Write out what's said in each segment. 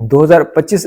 2025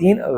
3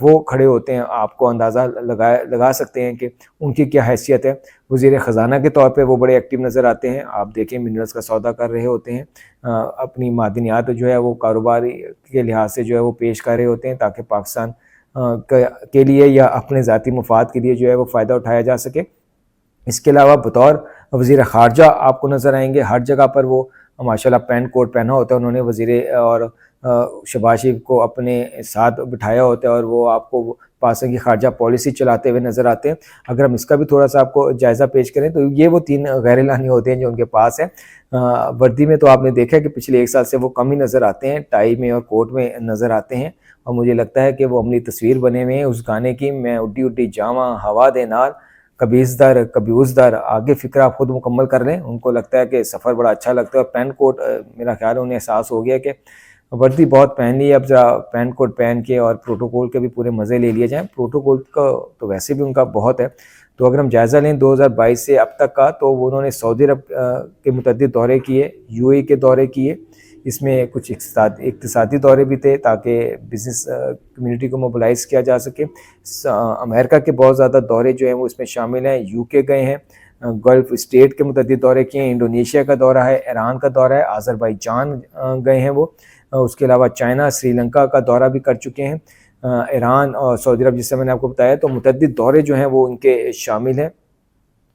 وہ کھڑے ہوتے ہیں آپ کو اندازہ لگا سکتے ہیں کہ ان کی کیا حیثیت ہے۔ وزیر خزانہ کے طور پہ وہ بڑے ایکٹیو نظر آتے ہیں، آپ دیکھیں منرلز کا سودا کر رہے ہوتے ہیں، اپنی معدنیات جو ہے وہ کاروباری کے لحاظ سے جو ہے وہ پیش کر رہے ہوتے ہیں تاکہ پاکستان کے لیے یا اپنے ذاتی مفاد کے لیے جو ہے وہ فائدہ اٹھایا جا سکے۔ اس کے علاوہ بطور وزیر خارجہ آپ کو نظر آئیں گے، ہر جگہ پر وہ ماشاءاللہ پینٹ کوٹ پہنا ہوتا ہے انہوں نے، وزیر اور شہباز شریف کو اپنے ساتھ بٹھایا ہوتا ہے اور وہ آپ کو پاکستان کی خارجہ پالیسی چلاتے ہوئے نظر آتے ہیں۔ اگر ہم اس کا بھی تھوڑا سا آپ کو جائزہ پیش کریں تو یہ وہ 3 غیر اعلانی ہوتے ہیں جو ان کے پاس ہیں۔ وردی میں تو آپ نے دیکھا کہ پچھلے 1 سال سے وہ کم ہی نظر آتے ہیں، ٹائی میں اور کوٹ میں نظر آتے ہیں، اور مجھے لگتا ہے کہ وہ اپنی تصویر بنے ہوئے ہیں اس گانے کی، میں اڈی اڈی جاواں ہوا دے نال، کبھی اس در کبھی اس در، آگے فکر آپ خود مکمل کر لیں۔ ان کو لگتا ہے کہ سفر بڑا اچھا لگتا ہے، اور پین کوٹ میرا خیال ہے انہیں احساس ہو گیا کہ وردی بہت پہن لی ہے، اب ذرا پین کوٹ پہن کے اور پروٹوکول کے بھی پورے مزے لے لیے جائیں۔ پروٹوکول کا تو ویسے بھی ان کا بہت ہے، تو اگر ہم جائزہ لیں 2022 سے اب تک کا، تو انہوں نے سعودی عرب کے متعدد دورے کیے، یو اے کے دورے کیے، اس میں کچھ اقتصادی دورے بھی تھے تاکہ بزنس کمیونٹی کو موبلائز کیا جا سکے۔ امریکہ کے بہت زیادہ دورے جو ہیں وہ اس میں شامل ہیں، یو کے گئے ہیں، گلف اسٹیٹ کے متعدد دورے کیے ہیں، انڈونیشیا کا دورہ ہے، ایران کا دورہ ہے، آذربائیجان گئے ہیں وہ، اس کے علاوہ چائنا، سری لنکا کا دورہ بھی کر چکے ہیں، ایران اور سعودی عرب جس سے میں نے آپ کو بتایا، تو متعدد دورے جو ہیں وہ ان کے شامل ہیں۔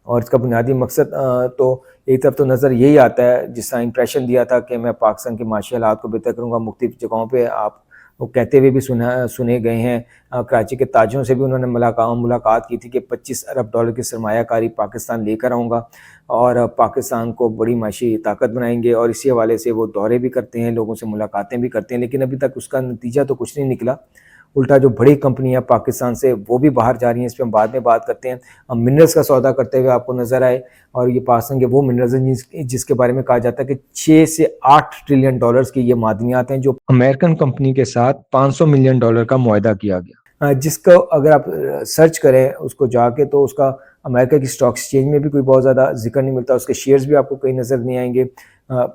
اور اس کا بنیادی مقصد تو ایک طرف تو نظر یہی آتا ہے، جس طرح امپریشن دیا تھا کہ میں پاکستان کے معاشی حالات کو بہتر کروں گا، مختلف جگہوں پہ آپ وہ کہتے ہوئے بھی سنے گئے ہیں۔ کراچی کے تاجروں سے بھی انہوں نے ملاقات کی تھی کہ 25 ارب ڈالر کی سرمایہ کاری پاکستان لے کر آؤں گا اور پاکستان کو بڑی معاشی طاقت بنائیں گے، اور اسی حوالے سے وہ دورے بھی کرتے ہیں، لوگوں سے ملاقاتیں بھی کرتے ہیں، لیکن ابھی تک اس کا نتیجہ تو کچھ نہیں نکلا۔ الٹا جو بڑی کمپنیاں پاکستان سے وہ بھی باہر جا رہی ہیں، اس پہ ہم بعد میں بات کرتے ہیں۔ ہم منرلز کا سودا کرتے ہوئے آپ کو نظر آئے، اور یہ پاکستان کے وہ منرلز ہیں جس کے بارے میں کہا جاتا ہے کہ 6 سے 8 ٹریلین ڈالرز کی یہ معدنیات ہیں جو امریکن کمپنی کے ساتھ 500 ملین ڈالر کا معاہدہ کیا گیا، جس کو اگر آپ سرچ کریں اس کو جا کے تو اس کا امریکہ کی اسٹاک ایکسچینج میں بھی کوئی بہت زیادہ ذکر نہیں ملتا، اس کے شیئرز بھی آپ کو کہیں نظر نہیں آئیں گے،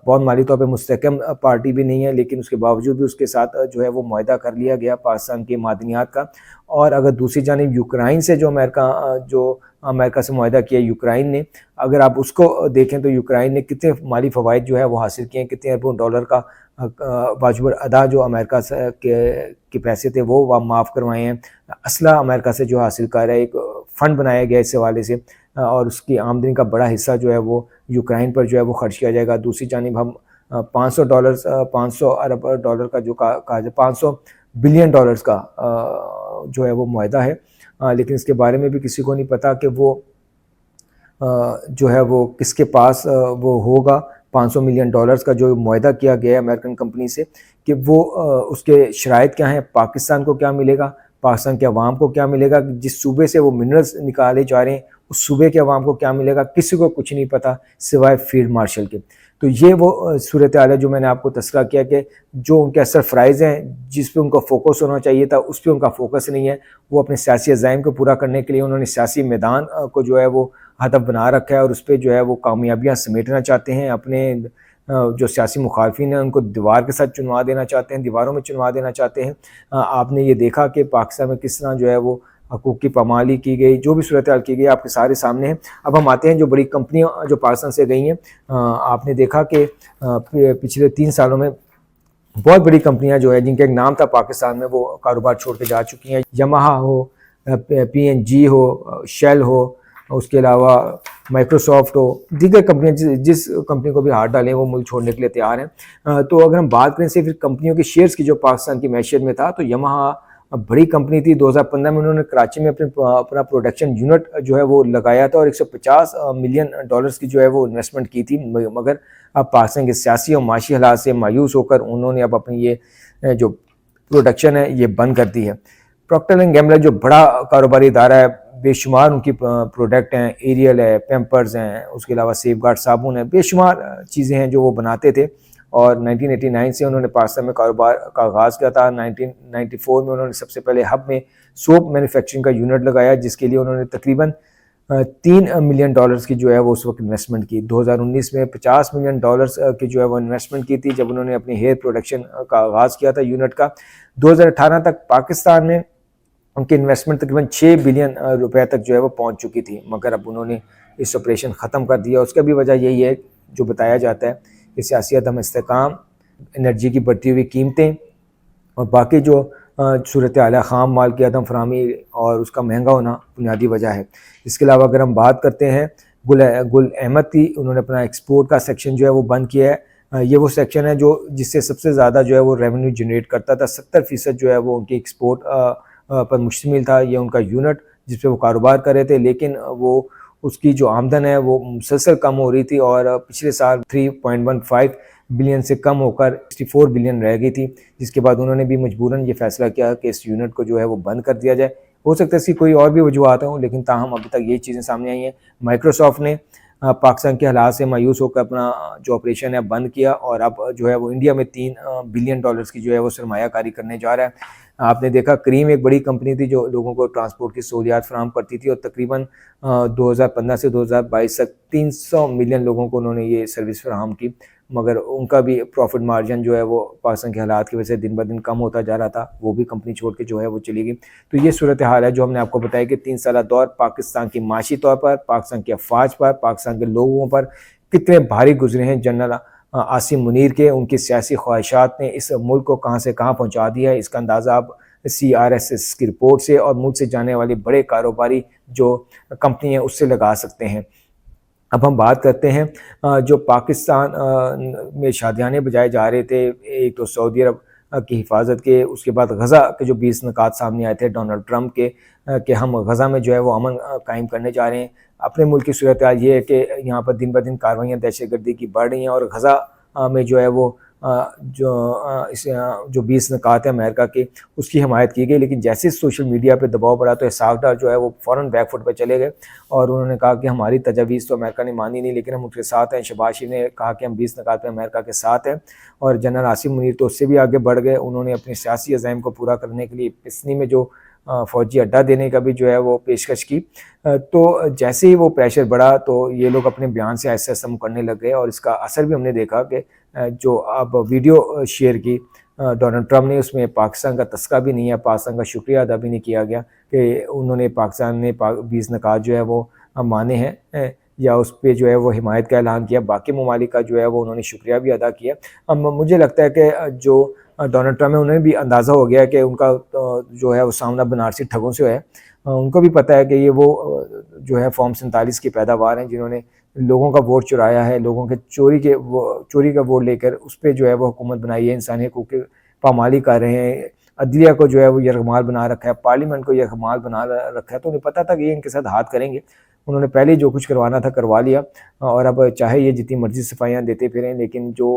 بہت مالی طور پہ مستحکم پارٹی بھی نہیں ہے، لیکن اس کے باوجود بھی اس کے ساتھ جو ہے وہ معاہدہ کر لیا گیا پاکستان کے معدنیات کا۔ اور اگر دوسری جانب یوکرائن سے جو امریکہ سے معاہدہ کیا یوکرائن نے، اگر آپ اس کو دیکھیں تو یوکرائن نے کتنے مالی فوائد جو ہے وہ حاصل کیے ہیں، کتنے اربوں ڈالر کا واجب ادا جو امریکہ کے پیسے تھے وہ معاف کروائے ہیں، اسلحہ امریکہ سے جو حاصل کر رہا ہے، ایک فنڈ بنایا گیا اس حوالے سے، اور اس کی آمدنی کا بڑا حصہ جو ہے وہ یوکرائن پر جو ہے وہ خرچ کیا جائے گا۔ دوسری جانب ہم 500 ارب ڈالر کا جو کہا جائے 500 بلین ڈالرز کا جو ہے وہ معاہدہ ہے، لیکن اس کے بارے میں بھی کسی کو نہیں پتا کہ وہ جو ہے وہ کس کے پاس وہ ہوگا۔ 500 ملین ڈالرز کا جو معاہدہ کیا گیا ہے امریکن کمپنی سے، کہ وہ اس کے شرائط کیا ہیں، پاکستان کو کیا ملے گا، پاکستان کے عوام کو کیا ملے گا، جس صوبے سے وہ منرلز نکالے جا رہے ہیں اس صوبے کے عوام کو کیا ملے گا، کسی کو کچھ نہیں پتا سوائے فیلڈ مارشل کے۔ تو یہ وہ صورتحال ہے جو میں نے آپ کو تذکرہ کیا کہ جو ان کے اثر فرائض ہیں، جس پہ ان کا فوکس ہونا چاہیے تھا اس پہ ان کا فوکس نہیں ہے۔ وہ اپنے سیاسی عزائم کو پورا کرنے کے لیے انہوں نے سیاسی میدان کو جو ہے وہ ہدف بنا رکھا ہے، اور اس پہ جو ہے وہ کامیابیاں سمیٹنا چاہتے ہیں، اپنے جو سیاسی مخالفین ہیں ان کو دیوار کے ساتھ چنوا دینا چاہتے ہیں، دیواروں میں چنوا دینا چاہتے ہیں۔ آپ نے یہ دیکھا کہ پاکستان میں کس طرح جو ہے وہ حقوق کی پامالی کی گئی، جو بھی صورتحال کی گئی آپ کے سارے سامنے ہیں۔ اب ہم آتے ہیں جو بڑی کمپنیاں جو پاکستان سے گئی ہیں، آپ نے دیکھا کہ پچھلے 3 سالوں میں بہت بڑی کمپنیاں جو ہے جن کا ایک نام تھا پاکستان میں، وہ کاروبار چھوڑ کے جا چکی ہیں۔ یاماہا ہو، PNG ہو، شیل ہو، اس کے علاوہ مائکروسافٹ ہو، دیگر کمپنیاں جس کمپنی کو بھی ہاتھ ڈالیں وہ ملک چھوڑنے کے لیے تیار ہیں۔ تو اگر ہم بات کریں صرف کمپنیوں کے شیئرز کی جو پاکستان کی معیشت میں تھا، تو یاماہا بڑی کمپنی تھی۔ 2015 میں انہوں نے کراچی میں اپنا پروڈکشن یونٹ جو ہے وہ لگایا تھا، اور 150 ملین ڈالرز کی جو ہے وہ انویسٹمنٹ کی تھی، مگر اب پاکستان کے سیاسی اور معاشی حالات سے مایوس ہو کر انہوں نے اب اپنی یہ جو پروڈکشن ہے یہ بند کر دی ہے۔ پروکٹر اینڈ گیمبلر جو بڑا کاروباری ادارہ ہے، بے شمار ان کی پروڈکٹ ہیں، ایریل ہے، پیمپرز ہیں، اس کے علاوہ سیف گارڈ صابن ہے، بے شمار چیزیں ہیں جو وہ بناتے تھے، اور 1989 سے انہوں نے پاکستان میں کاروبار کا آغاز کیا تھا۔ 1994 میں انہوں نے سب سے پہلے ہب میں سوپ مینوفیکچرنگ کا یونٹ لگایا، جس کے لیے انہوں نے تقریباً 3 ملین ڈالرز کی جو ہے وہ اس وقت انویسٹمنٹ کی۔ 2019 میں 50 ملین ڈالرز کی جو ہے وہ انویسٹمنٹ کی تھی جب انہوں نے اپنی ہیئر پروڈکشن کا آغاز کیا تھا یونٹ کا۔ 2018 تک پاکستان میں ان کی انویسٹمنٹ تقریباً 6 بلین روپے تک جو ہے وہ پہنچ چکی تھی، مگر اب انہوں نے اس آپریشن ختم کر دیا۔ اس کا بھی وجہ یہی ہے جو بتایا جاتا ہے کہ سیاسی عدم استحکام، انرجی کی بڑھتی ہوئی قیمتیں اور باقی جو صورتحال ہے، خام مال کی عدم فراہمی اور اس کا مہنگا ہونا بنیادی وجہ ہے۔ اس کے علاوہ اگر ہم بات کرتے ہیں گل احمد کی، انہوں نے اپنا ایکسپورٹ کا سیکشن جو ہے وہ بند کیا ہے۔ یہ وہ سیکشن ہے جس سے سب سے زیادہ جو ہے وہ ریونیو جنریٹ کرتا تھا، 70% جو ہے وہ ان کی ایکسپورٹ پر مشتمل تھا، یہ ان کا یونٹ جس پہ وہ کاروبار کر رہے تھے، لیکن وہ اس کی جو آمدن ہے وہ مسلسل کم ہو رہی تھی اور پچھلے سال 3.15 بلین سے کم ہو کر 64 بلین رہ گئی تھی، جس کے بعد انہوں نے بھی مجبوراً یہ فیصلہ کیا کہ اس یونٹ کو جو ہے وہ بند کر دیا جائے۔ ہو سکتا ہے اس کی کوئی اور بھی وجوہات ہوں، لیکن تاہم ابھی تک یہ چیزیں سامنے آئی ہیں۔ مائکروسافٹ نے پاکستان کے حالات سے مایوس ہو کر اپنا جو آپریشن ہے بند کیا اور اب جو ہے وہ انڈیا میں $3 بلین کی جو ہے وہ سرمایہ کاری کرنے جا رہا ہے۔ آپ نے دیکھا کریم ایک بڑی کمپنی تھی جو لوگوں کو ٹرانسپورٹ کی سہولیات فراہم کرتی تھی، اور تقریباً 2015 سے 2022 تک 300 ملین لوگوں کو انہوں نے یہ سروس فراہم کی، مگر ان کا بھی پروفٹ مارجن جو ہے وہ پاکستان کے حالات کی وجہ سے دن بدن کم ہوتا جا رہا تھا، وہ بھی کمپنی چھوڑ کے جو ہے وہ چلی گئی۔ تو یہ صورتحال ہے جو ہم نے آپ کو بتایا کہ 3 سالہ دور پاکستان کی معاشی طور پر، پاکستان کی افواج پر، پاکستان کے لوگوں پر کتنے بھاری گزرے ہیں۔ جنرل عاصم منیر کے ان کی سیاسی خواہشات نے اس ملک کو کہاں سے کہاں پہنچا دیا ہے، اس کا اندازہ آپ CRSS کی رپورٹ سے اور ملک سے جانے والے بڑے کاروباری جو کمپنی ہیں اس سے لگا سکتے ہیں۔ اب ہم بات کرتے ہیں جو پاکستان میں شادیانے بجائے جا رہے تھے، ایک تو سعودی عرب کی حفاظت کے، اس کے بعد غزہ کے جو 20 نکات سامنے آئے تھے ڈونلڈ ٹرمپ کے کہ ہم غزہ میں جو ہے وہ امن قائم کرنے جا رہے ہیں۔ اپنے ملک کی صورتحال یہ ہے کہ یہاں پر دن بدن کاروائیاں دہشت گردی کی بڑھ رہی ہیں، اور غزہ میں جو ہے وہ جو 20 نکات ہیں امریکہ کے اس کی حمایت کی گئی، لیکن جیسے سوشل میڈیا پہ دباؤ پڑا تو اسحاق ڈار جو ہے وہ فوراً بیک فٹ پہ چلے گئے اور انہوں نے کہا کہ ہماری تجاویز تو امریکہ نے مانی نہیں، لیکن ہم ان کے ساتھ ہیں۔ شہباز شریف نے کہا کہ ہم 20 نکات پہ امریکہ کے ساتھ ہیں، اور جنرل عاصم منیر تو اس سے بھی آگے بڑھ گئے۔ انہوں نے اپنے سیاسی عزائم کو پورا کرنے کے لیے پسنی میں جو فوجی اڈہ دینے کا بھی جو ہے وہ پیشکش کی، تو جیسے ہی وہ پریشر بڑھا تو یہ لوگ اپنے بیان سے ایسے ایسا کرنے لگ گئے، اور اس کا اثر بھی ہم نے دیکھا کہ جو اب ویڈیو شیئر کی ڈونلڈ ٹرمپ نے، اس میں پاکستان کا تذکرہ بھی نہیں ہے، پاکستان کا شکریہ ادا بھی نہیں کیا گیا کہ انہوں نے پاکستان نے 20 نکات جو ہے وہ مانے ہیں یا اس پہ جو ہے وہ حمایت کا اعلان کیا۔ باقی ممالک کا جو ہے وہ انہوں نے شکریہ بھی ادا کیا۔ اب مجھے لگتا ہے کہ جو ڈونلڈ ٹرمپ ہے انہیں بھی اندازہ ہو گیا کہ ان کا جو ہے وہ سامنا بنارسی ٹھگوں سے ہے، ان کو بھی پتہ ہے کہ یہ وہ جو ہے فارم 47 کی پیداوار ہیں جنہوں نے لوگوں کا ووٹ چرایا ہے، لوگوں کے چوری کا ووٹ لے کر اس پہ جو ہے وہ حکومت بنائی ہے، انسانی حقوق کی پامالی کر رہے ہیں، عدلیہ کو جو ہے وہ یرغمال بنا رکھا ہے، پارلیمنٹ کو یرغمال بنا رکھا ہے۔ تو انہیں پتہ تھا کہ یہ ان کے ساتھ ہاتھ کریں گے، انہوں نے پہلے جو کچھ کروانا تھا کروا لیا، اور اب چاہے یہ جتنی مرضی صفائیاں دیتے پھریں، لیکن جو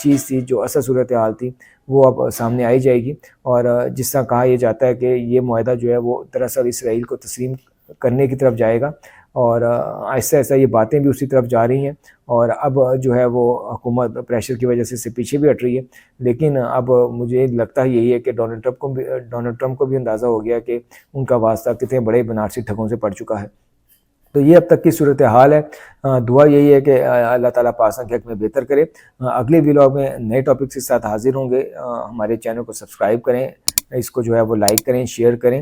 چیز تھی، جو اصل صورتحال تھی، وہ اب سامنے آئی جائے گی۔ اور جس طرح کہا یہ جاتا ہے کہ یہ معاہدہ جو ہے وہ دراصل اسرائیل کو تسلیم کرنے کی طرف جائے گا، اور آہستہ آہستہ یہ باتیں بھی اسی طرف جا رہی ہیں، اور اب جو ہے وہ حکومت پریشر کی وجہ سے اس سے پیچھے بھی ہٹ رہی ہے۔ لیکن اب مجھے لگتا ہے یہی ہے کہ ڈونلڈ ٹرمپ کو بھی اندازہ ہو گیا کہ ان کا واسطہ کتنے بڑے بنارسی ٹھگوں سے پڑ چکا ہے۔ تو یہ اب تک کی صورتحال ہے۔ دعا یہی ہے کہ اللہ تعالیٰ پاکستان کے حق میں بہتر کرے۔ اگلے ویلاگ میں نئے ٹاپک کے ساتھ حاضر ہوں گے۔ ہمارے چینل کو سبسکرائب کریں، اس کو جو ہے وہ لائک کریں، شیئر کریں۔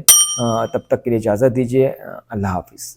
تب تک کے لیے اجازت دیجیے، اللہ حافظ۔